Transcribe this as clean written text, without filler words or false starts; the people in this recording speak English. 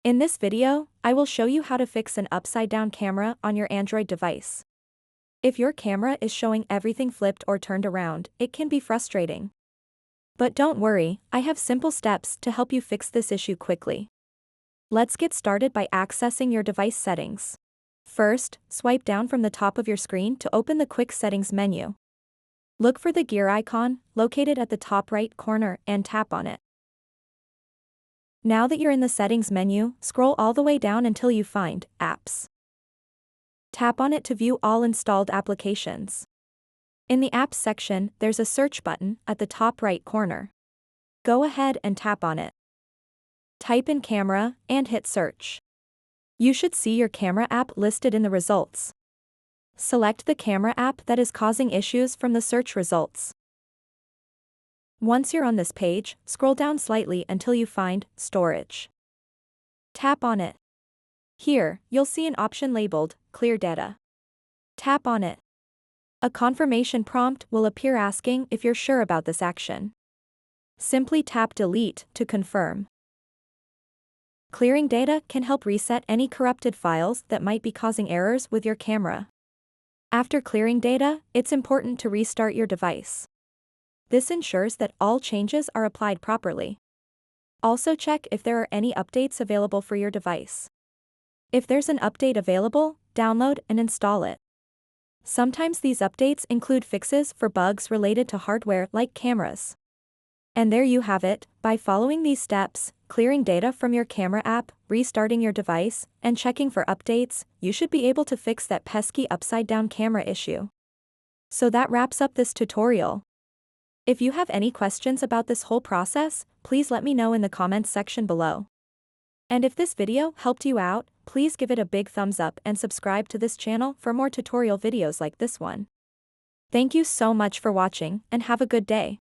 In this video, I will show you how to fix an upside-down camera on your Android device. If your camera is showing everything flipped or turned around, it can be frustrating. But don't worry, I have simple steps to help you fix this issue quickly. Let's get started by accessing your device settings. First, swipe down from the top of your screen to open the Quick Settings menu. Look for the gear icon, located at the top right corner, and tap on it. Now that you're in the Settings menu, scroll all the way down until you find Apps. Tap on it to view all installed applications. In the Apps section, there's a search button at the top right corner. Go ahead and tap on it. Type in camera and hit search. You should see your camera app listed in the results. Select the camera app that is causing issues from the search results. Once you're on this page, scroll down slightly until you find Storage. Tap on it. Here, you'll see an option labeled Clear Data. Tap on it. A confirmation prompt will appear asking if you're sure about this action. Simply tap Delete to confirm. Clearing data can help reset any corrupted files that might be causing errors with your camera. After clearing data, it's important to restart your device. This ensures that all changes are applied properly. Also check if there are any updates available for your device. If there's an update available, download and install it. Sometimes these updates include fixes for bugs related to hardware like cameras. And there you have it. By following these steps, clearing data from your camera app, restarting your device, and checking for updates, you should be able to fix that pesky upside-down camera issue. So that wraps up this tutorial. If you have any questions about this whole process, please let me know in the comments section below. And if this video helped you out, please give it a big thumbs up and subscribe to this channel for more tutorial videos like this one. Thank you so much for watching and have a good day.